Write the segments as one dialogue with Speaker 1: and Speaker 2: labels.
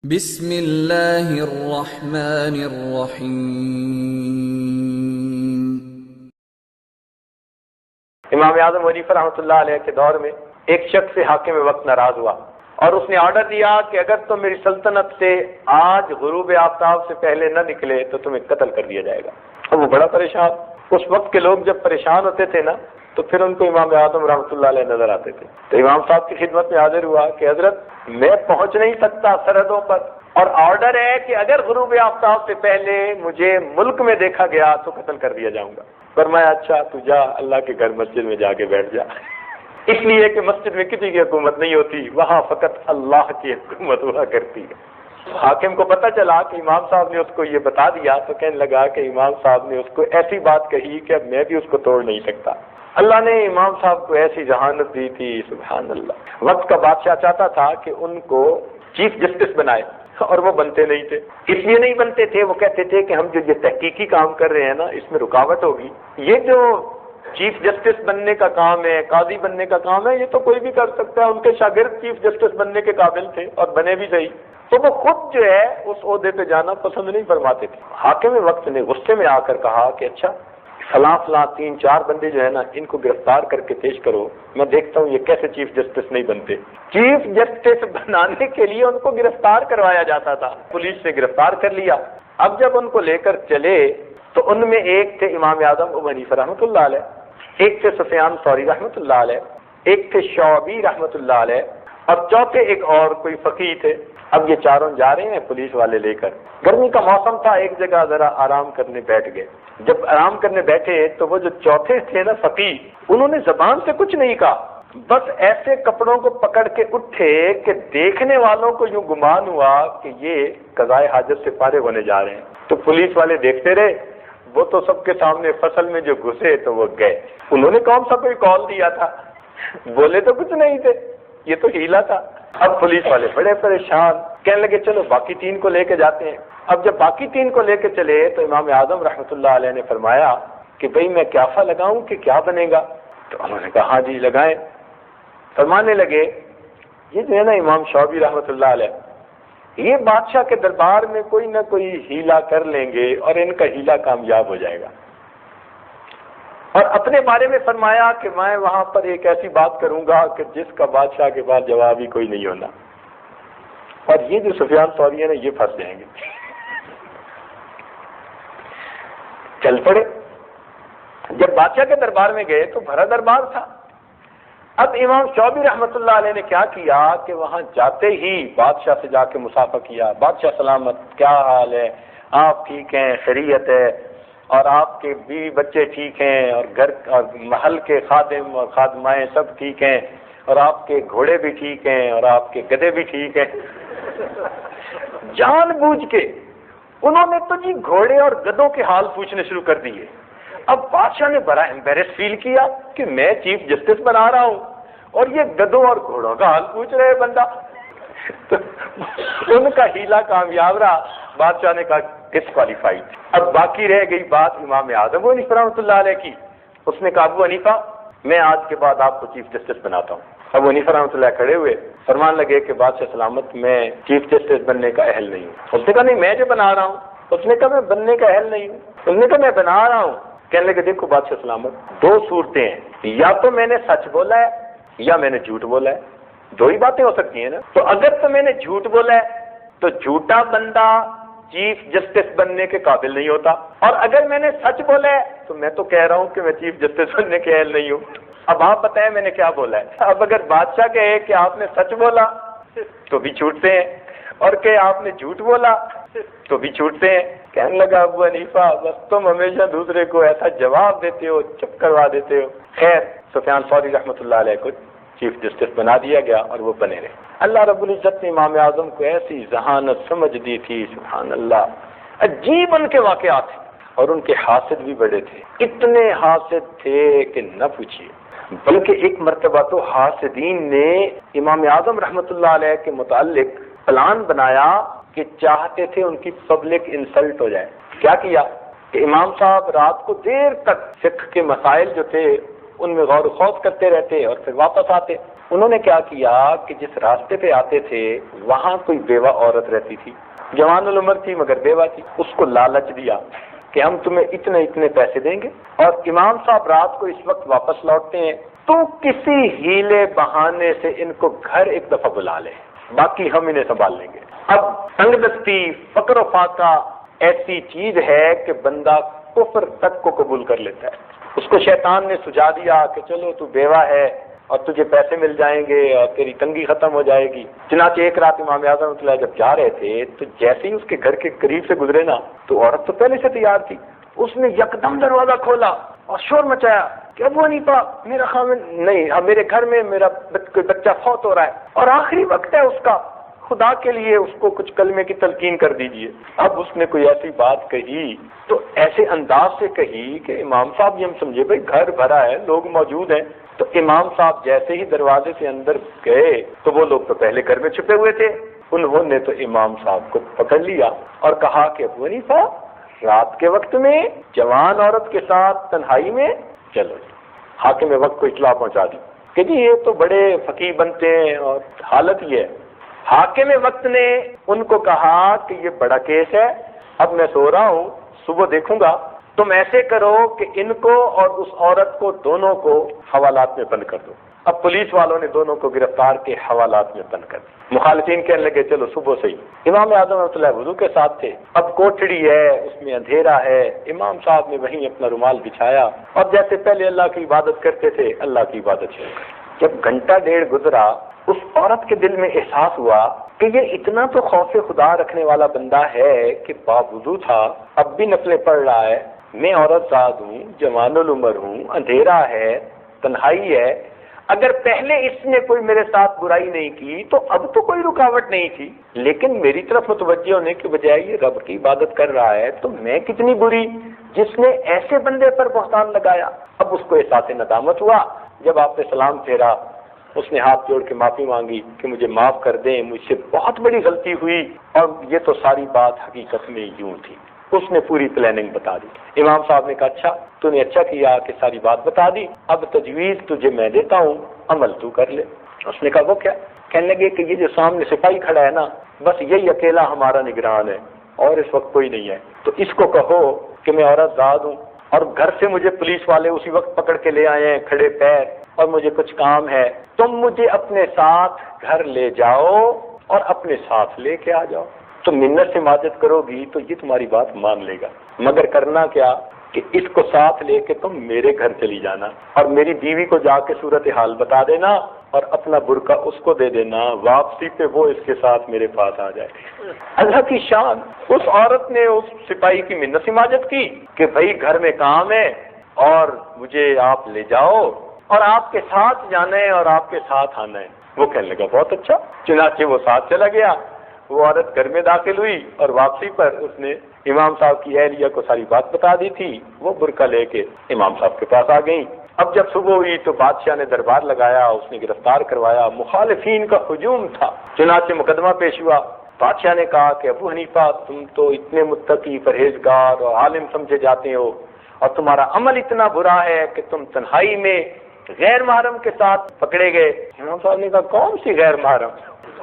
Speaker 1: بسم اللہ الرحمن الرحیم۔
Speaker 2: امام اعظم حنیفہ رحمۃ اللہ علیہ کے دور میں ایک شخص سے حاکم وقت ناراض ہوا اور اس نے آرڈر دیا کہ اگر تم میری سلطنت سے آج غروب آفتاب سے پہلے نہ نکلے تو تمہیں قتل کر دیا جائے گا۔ اور وہ بڑا پریشان، اس وقت کے لوگ جب پریشان ہوتے تھے نا تو پھر ان کو امام اعظم رحمۃ اللہ علیہ نظر آتے تھے، تو امام صاحب کی خدمت میں حاضر ہوا کہ حضرت میں پہنچ نہیں سکتا سرحدوں پر، اور آرڈر ہے کہ اگر غروب آفتاب سے پہلے مجھے ملک میں دیکھا گیا تو قتل کر دیا جاؤں گا۔ فرمایا اچھا تو جا اللہ کے گھر مسجد میں جا کے بیٹھ جا، اس لیے کہ مسجد میں کسی کی حکومت نہیں ہوتی، وہاں فقط اللہ کی حکومت ہوا کرتی ہے۔ حاکم کو پتہ چلا کہ امام صاحب نے اس کو یہ بتا دیا تو کہنے لگا کہ امام صاحب نے اس کو ایسی بات کہی کہ اب میں بھی اس کو توڑ نہیں سکتا۔ اللہ نے امام صاحب کو ایسی ذہانت دی تھی، سبحان اللہ۔ وقت کا بادشاہ چاہتا تھا کہ ان کو چیف جسٹس بنائے اور وہ بنتے نہیں تھے۔ اس لیے نہیں بنتے تھے، وہ کہتے تھے کہ ہم جو یہ تحقیقی کام کر رہے ہیں نا اس میں رکاوٹ ہوگی، یہ جو چیف جسٹس بننے کا کام ہے، قاضی بننے کا کام ہے، یہ تو کوئی بھی کر سکتا ہے۔ ان کے شاگرد چیف جسٹس بننے کے قابل تھے اور بنے بھی صحیح، تو وہ خود جو ہے اس عہدے پہ جانا پسند نہیں فرماتے تھے۔ حاکم وقت نے غصے میں آ کر کہا کہ اچھا فلاں 3-4 بندے جو ہے نا ان کو گرفتار کر کے پیش کرو، میں دیکھتا ہوں یہ کیسے چیف جسٹس نہیں بنتے۔ چیف جسٹس بنانے کے لیے ان کو گرفتار کروایا جاتا تھا، پولیس سے گرفتار کر لیا۔ اب جب ان کو لے کر چلے تو ان میں ایک تھے امام اعظم ابو حنیفہ رحمۃ اللہ علیہ، ایک تھے سفیان ثوری رحمۃ اللہ علیہ، ایک تھے شعبی رحمۃ اللہ علیہ، اور چوتھے ایک اور کوئی فقیہ تھے۔ اب یہ چاروں جا رہے ہیں پولیس والے لے کر، گرمی کا موسم تھا، ایک جگہ ذرا آرام کرنے بیٹھ گئے۔ جب آرام کرنے بیٹھے تو وہ جو چوتھے تھے نا فقیہ، انہوں نے زبان سے کچھ نہیں کہا، بس ایسے کپڑوں کو پکڑ کے اٹھے کہ دیکھنے والوں کو یوں گمان ہوا کہ یہ قضائے حاجت سے فارغ ہونے جا رہے ہیں۔ تو پولیس والے دیکھتے رہے، وہ تو سب کے سامنے فصل میں جو گھسے تو وہ گئے۔ انہوں نے کون سا کوئی کال دیا تھا، بولے تو کچھ نہیں تھے، یہ تو ہیلا تھا۔ اب پولیس والے بڑے پریشان، کہنے لگے چلو باقی 3 کو لے کے جاتے ہیں۔ اب جب باقی 3 کو لے کے چلے تو امام اعظم رحمۃ اللہ علیہ نے فرمایا کہ بھئی میں قیافہ لگاؤں کہ کیا بنے گا؟ تو انہوں نے کہا ہاں جی لگائیں۔ فرمانے لگے یہ جو ہے نا امام شعبی رحمۃ اللہ علیہ، یہ بادشاہ کے دربار میں کوئی نہ کوئی ہیلا کر لیں گے اور ان کا ہیلا کامیاب ہو جائے گا۔ اور اپنے بارے میں فرمایا کہ میں وہاں پر ایک ایسی بات کروں گا کہ جس کا بادشاہ کے پاس جواب ہی کوئی نہیں ہونا، اور یہ جو سفیان ثوری ہے نا یہ پھنس جائیں گے۔ چل پڑے۔ جب بادشاہ کے دربار میں گئے تو بھرا دربار تھا۔ اب امام شعبی رحمۃ اللہ علیہ نے کیا کیا کہ وہاں جاتے ہی بادشاہ سے جا کے مصافحہ کیا، بادشاہ سلامت، کیا حال ہے، آپ ٹھیک ہیں، خیریت ہے، اور آپ کے بیوی بچے ٹھیک ہیں، اور گھر اور محل کے خادم اور خادمائیں سب ٹھیک ہیں، اور آپ کے گھوڑے بھی ٹھیک ہیں، اور آپ کے گدھے بھی ٹھیک ہیں۔ جان بوجھ کے انہوں نے تو جی گھوڑے اور گدھوں کے حال پوچھنے شروع کر دیے۔ اب بادشاہ نے بڑا امبیرس فیل کیا کہ میں چیف جسٹس بنا رہا ہوں اور یہ گدھوں اور گھوڑوں کا حال پوچھ رہے بندہ۔ تو ان کا ہیلا کامیاب رہا، بادشاہ نے کہا ڈسکوالیفائڈ۔ اب باقی رہ گئی بات امام اعظم ابو حنیفہ رحمۃ اللہ علیہ کی۔ اس نے کہا ابو حنیفہ میں آج کے بعد آپ کو چیف جسٹس بناتا ہوں۔ ابو حنیفہ رحمۃ اللہ کھڑے ہوئے، فرمان لگے کہ بادشاہ سلامت میں چیف جسٹس بننے کا اہل نہیں ہوں۔ اس نے کہا نہیں میں جو بنا رہا ہوں۔ اس نے کہا میں بننے کا اہل نہیں ہوں۔ اس نے کہا میں بنا رہا ہوں۔ کہنے لگے دیکھو بادشاہ سلامت 2 صورتیں ہیں، یا تو میں نے سچ بولا ہے یا میں نے جھوٹ بولا ہے، 2 ہی باتیں ہو سکتی ہیں نا۔ تو اگر تو میں نے جھوٹ بولا ہے تو جھوٹا بندہ چیف جسٹس بننے کے قابل نہیں ہوتا، اور اگر میں نے سچ بولا ہے تو میں تو کہہ رہا ہوں کہ میں چیف جسٹس بننے کے اہل نہیں ہوں۔ اب آپ بتائیں میں نے کیا بولا ہے۔ اب اگر بادشاہ کہے کہ آپ نے سچ بولا تو بھی چھوٹتے ہیں، اور کہ آپ نے جھوٹ بولا تو بھی چھوٹتے ہیں۔ کہنے لگا ابو حنیفہ بس تم ہمیشہ دوسرے کو ایسا جواب دیتے ہو، چپ کروا دیتے ہو۔ خیر سفیان ثوری رحمۃ اللہ علیہ کو چیف جسٹس بنا دیا گیا اور وہ بنے رہے۔ اللہ رب العزت نے امام اعظم کو ایسی ذہانت سمجھ دی تھی، سبحان اللہ، عجیب ان کے واقعات ہیں، اور ان کے حاسد بھی بڑے تھے، اتنے حاسد تھے کہ نہ پوچھیے۔ بلکہ ایک مرتبہ تو حاسدین نے امام اعظم رحمۃ اللہ علیہ کے متعلق پلان بنایا کہ چاہتے تھے ان کی پبلک انسلٹ ہو جائے۔ کیا کیا کہ امام صاحب رات کو دیر تک فقہ کے مسائل جو تھے ان میں غور و خوض کرتے رہتے اور پھر واپس آتے۔ انہوں نے کیا کیا کہ جس راستے پہ آتے تھے وہاں کوئی بیوہ عورت رہتی تھی، جوان العمر تھی مگر بیوہ تھی، اس کو لالچ دیا کہ ہم تمہیں اتنے پیسے دیں گے اور امام صاحب رات کو اس وقت واپس لوٹتے ہیں، تو کسی ہیلے بہانے سے ان کو گھر ایک دفعہ بلا لے، باقی ہم انہیں سنبھال لیں گے۔ اب تنگ دستی، فقر و فاقہ ایسی چیز ہے کہ بندہ کفر تک کو قبول کر لیتا ہے۔ اس کو شیطان نے سجا دیا کہ چلو تو بیوہ ہے اور تجھے پیسے مل جائیں گے اور تیری تنگی ختم ہو جائے گی۔ چنانچہ ایک رات امام اعظم رحمۃ اللہ جب جا رہے تھے تو جیسے ہی اس کے گھر کے قریب سے گزرے نا تو عورت تو پہلے سے تیار تھی، اس نے یکدم دروازہ کھولا اور شور مچایا کہ ابو حنیفہ میرا خاوند نہیں، میرے گھر میں میرا کوئی بچہ فوت ہو رہا ہے اور آخری وقت ہے اس کا، خدا کے لیے اس کو کچھ کلمے کی تلقین کر دیجئے۔ اب اس نے کوئی ایسی بات کہی تو ایسے انداز سے کہی کہ امام صاحب یہ ہم سمجھے بھائی گھر بھرا ہے، لوگ موجود ہیں۔ تو امام صاحب جیسے ہی دروازے سے اندر گئے تو وہ لوگ تو پہلے گھر میں چھپے ہوئے تھے، انہوں نے تو امام صاحب کو پکڑ لیا اور کہا کہ ابو حنیفہ رات کے وقت میں جوان عورت کے ساتھ تنہائی میں، چلو جی حاکم وقت کو اطلاع پہنچا دی کہ جی یہ تو بڑے فقیہ بنتے ہیں اور حالت یہ ہے۔ حاکم وقت نے ان کو کہا کہ یہ بڑا کیس ہے، اب میں سو رہا ہوں، صبح دیکھوں گا، تم ایسے کرو کہ ان کو اور اس عورت کو دونوں کو حوالات میں بند کر دو۔ اب پولیس والوں نے دونوں کو گرفتار کے حوالات میں بند کر دیا۔ مخالفین کہنے لگے چلو صبح سے ہی۔ امام اعظم رحمۃ اللہ وضو کے ساتھ تھے، اب کوٹھڑی ہے، اس میں اندھیرا ہے، امام صاحب نے وہیں اپنا رومال بچھایا اور جیسے پہلے اللہ کی عبادت کرتے تھے اللہ کی عبادت شروع کر۔ جب گھنٹہ ڈیڑھ گزرا اس عورت کے دل میں احساس ہوا کہ یہ اتنا تو خوف خدا رکھنے والا بندہ ہے کہ باوضو تھا، اب بھی نفلیں پڑھ رہا ہے، میں عورت زاد ہوں، جوان العمر ہوں، اندھیرا ہے، تنہائی ہے، اگر پہلے اس نے کوئی میرے ساتھ برائی نہیں کی تو اب تو کوئی رکاوٹ نہیں تھی، لیکن میری طرف متوجہ ہونے کے بجائے یہ رب کی عبادت کر رہا ہے تو میں کتنی بری جس نے ایسے بندے پر بہتان لگایا۔ اب اس کو احساس ندامت ہوا، جب آپ نے سلام پھیرا اس نے ہاتھ جوڑ کے معافی مانگی کہ مجھے معاف کر دیں، مجھ سے بہت بڑی غلطی ہوئی اور یہ تو ساری بات حقیقت میں یوں تھی۔ اس نے پوری پلاننگ بتا دی۔ امام صاحب نے کہا اچھا تو نے اچھا کیا کہ ساری بات بتا دی، اب تجویز تجھے میں دیتا ہوں، عمل تو کر لے۔ اس نے کہا وہ کیا؟ کہنے لگے کہ یہ جو سامنے سپاہی کھڑا ہے نا بس یہی اکیلا ہمارا نگران ہے اور اس وقت کوئی نہیں ہے، تو اس کو کہو کہ میں عورت زاد ہوں اور گھر سے مجھے پولیس والے اسی وقت پکڑ کے لے آئے ہیں کھڑے پیر اور مجھے کچھ کام ہے، تم مجھے اپنے ساتھ گھر لے جاؤ اور اپنے ساتھ لے کے آ جاؤ، تو منت سے ماجت کرو گی تو یہ تمہاری بات مان لے گا، مگر کرنا کیا کہ اس کو ساتھ لے کے تم میرے گھر چلی جانا اور میری بیوی کو جا کے صورتحال بتا دینا اور اپنا برقع اس کو دے دینا، واپسی پہ وہ اس کے ساتھ میرے پاس آ جائے۔ اللہ کی شان، اس عورت نے اس سپاہی کی منت سے ماجت کی کہ بھائی گھر میں کام ہے اور مجھے آپ لے جاؤ اور آپ کے ساتھ جانا ہے اور آپ کے ساتھ آنا ہے۔ وہ کہنے لگا بہت اچھا، چنانچہ وہ ساتھ چلا گیا۔ وہ عورت گھر میں داخل ہوئی اور واپسی پر اس نے امام صاحب کی اہلیہ کو ساری بات بتا دی تھی، وہ برقع لے کے امام صاحب کے پاس آ گئیں۔ اب جب صبح ہوئی تو بادشاہ نے دربار لگایا، اس نے گرفتار کروایا، مخالفین کا ہجوم تھا، چنانچہ مقدمہ پیش ہوا۔ بادشاہ نے کہا کہ ابو حنیفہ تم تو اتنے متقی، پرہیزگار اور عالم سمجھے جاتے ہو اور تمہارا عمل اتنا برا ہے کہ تم تنہائی میں غیر محرم کے ساتھ پکڑے گئے۔ امام صاحب نے کہا کون سی غیر محرم؟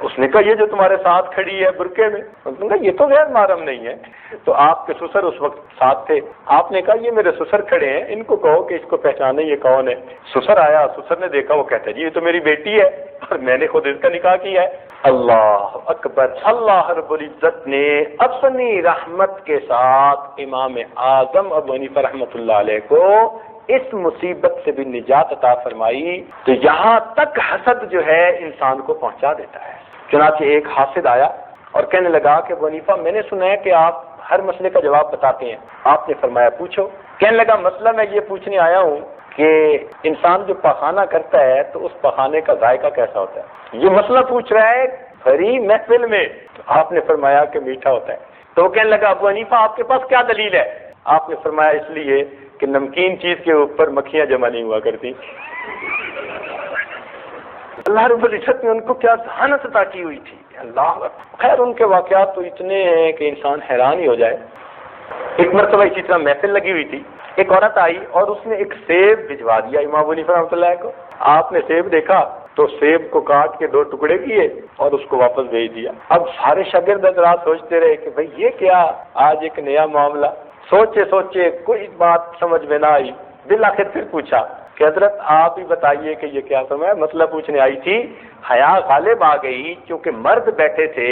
Speaker 2: اس نے کہا یہ جو تمہارے ساتھ کھڑی ہے برقعے میں، اس نے کہا یہ تو غیر محرم نہیں ہے، تو آپ کے سسر اس وقت ساتھ تھے۔ آپ نے کہا یہ میرے سسر کھڑے ہیں، ان کو کہو کہ اس کو پہچانے یہ کون ہے۔ سسر آیا، سسر نے دیکھا، وہ کہتا ہے جی یہ تو میری بیٹی ہے اور میں نے خود اس کا نکاح کیا ہے۔ اللہ اکبر! اللہ رب العزت نے اپنی رحمت کے ساتھ امام اعظم ابو حنیفہ رحمۃ اللہ علیہ کو اس مصیبت سے بھی نجات عطا فرمائی، تو یہاں تک حسد جو ہے انسان کو پہنچا دیتا ہے۔ چنانچہ ایک حاسد آیا اور کہنے لگا کہ ابو حنیفہ میں نے سنا ہے کہ آپ ہر مسئلے کا جواب بتاتے ہیں۔ آپ نے فرمایا پوچھو۔ کہنے لگا مسئلہ میں یہ پوچھنے آیا ہوں کہ انسان جو پخانہ کرتا ہے تو اس پخانے کا ذائقہ کیسا ہوتا ہے؟ یہ مسئلہ پوچھ رہا ہے بھری محفل میں۔ تو آپ نے فرمایا کہ میٹھا ہوتا ہے۔ تو وہ کہنے لگا ابو حنیفہ آپ کے پاس کیا دلیل ہے؟ آپ نے فرمایا اس لیے کہ نمکین چیز کے اوپر مکھیاں جمع نہیں ہوا کرتی۔ اللہ رب العزت نے ان کو کیا ذہانت عطا کی ہوئی تھی، اللہ خیر ان کے واقعات تو اتنے ہیں کہ انسان حیران ہی ہو جائے۔ ایک مرتبہ اسی طرح محفل لگی ہوئی تھی، ایک عورت آئی اور اس نے ایک سیب بھجوا دیا امام ابو حنیفہ رحمۃ اللہ کو. آپ نے سیب دیکھا تو سیب کو کاٹ کے 2 ٹکڑے کیے اور اس کو واپس بھیج دیا. اب سارے شاگرد حضرات سوچتے رہے کہ بھئی یہ کیا آج ایک نیا معاملہ. سوچے کوئی بات سمجھ میں نہ آئی. بالآخر پھر پوچھا کہ حضرت آپ ہی بتائیے کہ یہ کیا سمجھ. مسئلہ پوچھنے آئی تھی, حیا غالب آ گئی کیونکہ مرد بیٹھے تھے,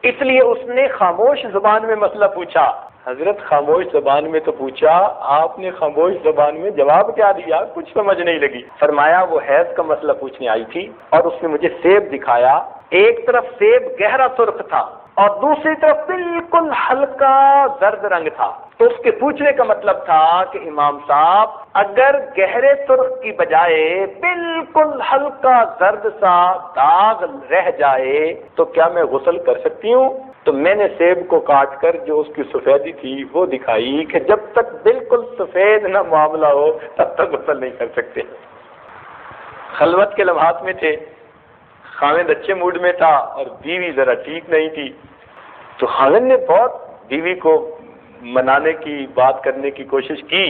Speaker 2: اس لیے اس نے خاموش زبان میں مسئلہ پوچھا. حضرت خاموش زبان میں تو پوچھا, آپ نے خاموش زبان میں جواب کیا دیا؟ کچھ سمجھ نہیں لگی. فرمایا وہ حیض کا مسئلہ پوچھنے آئی تھی اور اس نے مجھے سیب دکھایا. ایک طرف سیب گہرا سرخ تھا اور دوسری طرف بالکل ہلکا زرد رنگ تھا. تو اس کے پوچھنے کا مطلب تھا کہ امام صاحب اگر گہرے سرخ کی بجائے بالکل ہلکا زرد سا داغ رہ جائے تو کیا میں غسل کر سکتی ہوں؟ تو میں نے سیب کو کاٹ کر جو اس کی سفیدی تھی وہ دکھائی کہ جب تک بالکل سفید نہ معاملہ ہو تب تک غسل نہیں کر سکتے. خلوت کے لمحات میں تھے, خاوند اچھے موڈ میں تھا اور بیوی ذرا ٹھیک نہیں تھی. تو خاوند نے بہت بیوی کو منانے کی بات کرنے کی کوشش کی,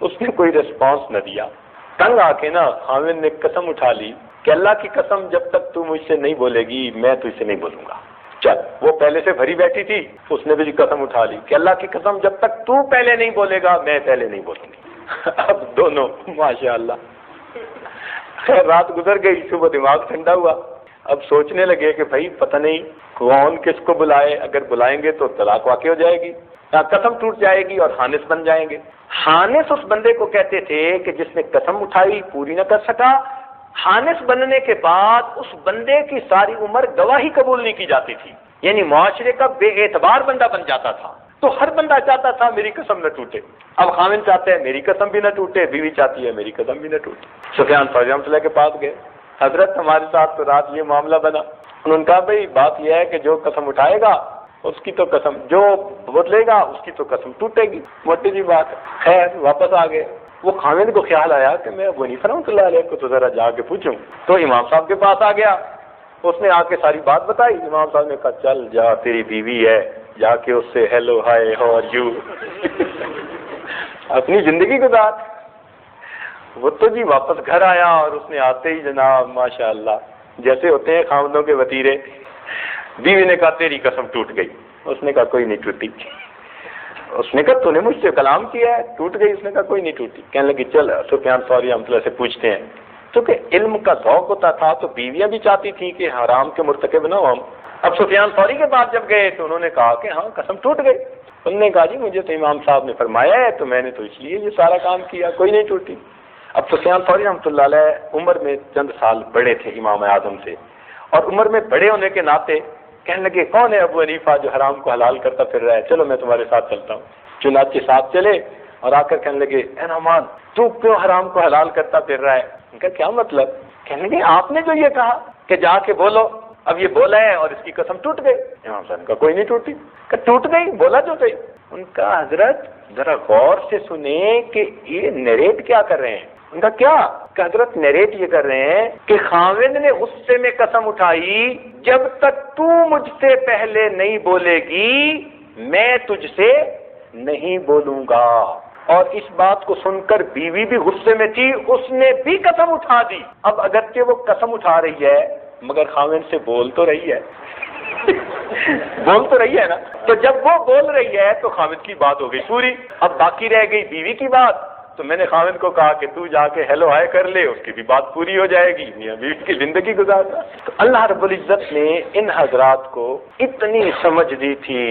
Speaker 2: اس نے کوئی ریسپانس نہ دیا. تنگ آ کے نا خاوند نے قسم اٹھا لی کہ اللہ کی قسم جب تک تو مجھ سے نہیں بولے گی میں تجھ سے نہیں بولوں گا. چل, وہ پہلے سے بھری بیٹھی تھی, اس نے بھی قسم اٹھا لی کہ اللہ کی قسم جب تک تو پہلے نہیں بولے گا میں پہلے نہیں بولوں گی. اب دونوں ماشاءاللہ. خیر رات گزر گئی, صبح دماغ ٹھنڈا ہوا. اب سوچنے لگے کہ بھائی پتہ نہیں کون کس کو بلائے, اگر بلائیں گے تو طلاق واقع ہو جائے گی, قسم ٹوٹ جائے گی اور حانث بن جائیں گے. حانث اس بندے کو کہتے تھے کہ جس نے قسم اٹھائی پوری نہ کر سکا. حانث بننے کے بعد اس بندے کی ساری عمر گواہی قبول نہیں کی جاتی تھی, یعنی معاشرے کا بے اعتبار بندہ بن جاتا تھا. تو ہر بندہ چاہتا تھا میری قسم نہ ٹوٹے. اب خاوند چاہتے ہیں میری قسم بھی نہ ٹوٹے, بیوی چاہتی ہے میری قسم بھی نہ ٹوٹے. سفیان ثوری رحمۃ اللہ کے پاس گئے, حضرت ہمارے ساتھ تو رات یہ معاملہ بنا. انہوں نے کہا بھائی بات یہ ہے کہ جو قسم اٹھائے گا اس کی تو قسم, جو بدلے گا اس کی تو قسم ٹوٹے گی, موٹی سی بات ہے. خیر واپس آ گئے. وہ خاوند کو خیال آیا کہ میں ابو حنیفہ رحمۃ اللہ علیہ کو تو ذرا جا کے پوچھوں. تو امام صاحب کے پاس آ گیا, اس نے آ کے ساری بات بتائی. امام صاحب نے کہا چل جا, تیری بیوی ہے, جا کے اس سے hello hi how are you اپنی زندگی گزار. وہ تو جی واپس گھر آیا اور اس نے آتے ہی جناب ماشاءاللہ جیسے ہوتے ہیں خاوندوں کے وتیرے, بیوی نے کہا تیری قسم ٹوٹ گئی. اس نے کہا کوئی نہیں ٹوٹی. اس نے کہا تو نے مجھ سے کلام کیا ہے, ٹوٹ گئی. اس نے کہا کوئی نہیں ٹوٹی. کہنے لگی چل سفیان ثوری رحمۃ اللہ سے پوچھتے ہیں. کیونکہ علم کا ذوق ہوتا تھا تو بیویاں بھی چاہتی تھیں کہ حرام کے مرتکب نہ ہوں. اب سفیان ثوری کے پاس جب گئے تو انہوں نے کہا کہ ہاں قسم ٹوٹ گئی. انہوں نے کہا جی مجھے تو امام صاحب نے فرمایا ہے تو میں نے تو اس لیے یہ سارا کام کیا, کوئی نہیں ٹوٹی. اب سفیان ثوری رحمۃ اللہ علیہ عمر میں چند سال بڑے تھے امام اعظم سے, اور عمر میں بڑے ہونے کے ناطے کہنے لگے کون ہے ابو حنیفہ جو حرام کو حلال کرتا پھر رہا ہے, چلو میں تمہارے ساتھ چلتا ہوں. چنانچہ ساتھ چلے اور آ کر کہنے لگے اے نعمان تو کیوں حرام کو حلال کرتا پھر رہا ہے؟ ان کا کیا مطلب؟ کہنے لگے آپ نے جو یہ کہا کہ جا کے بولو, اب یہ بولا ہے اور اس کی قسم ٹوٹ گئی. امام صاحب کا کوئی نہیں ٹوٹی. کہ ٹوٹ گئی, بولا جو گئی. ان کا حضرت ذرا غور سے سنیں کہ یہ نیریٹ کیا کر رہے ہیں. ان کا کیا کہ حضرت نیریٹ یہ کر رہے ہیں کہ خاوند نے غصے میں قسم اٹھائی جب تک تو مجھ سے پہلے نہیں بولے گی میں تجھ سے نہیں بولوں گا. اور اس بات کو سن کر بیوی بھی غصے میں تھی, اس نے بھی قسم اٹھا دی. اب اگرچہ وہ قسم اٹھا رہی ہے مگر خاوند سے بول تو رہی ہے بول تو رہی ہے نا. تو جب وہ بول رہی ہے تو خاوند کی بات ہو گئی پوری. اب باقی رہ گئی بیوی کی بات. تو میں نے خاوند کو کہا کہ تو جا کے ہیلو ہائے کر لے, اس کی بھی بات پوری ہو جائے گی, میاں بیوی کی زندگی گزارنا. تو اللہ رب العزت نے ان حضرات کو اتنی سمجھ دی تھی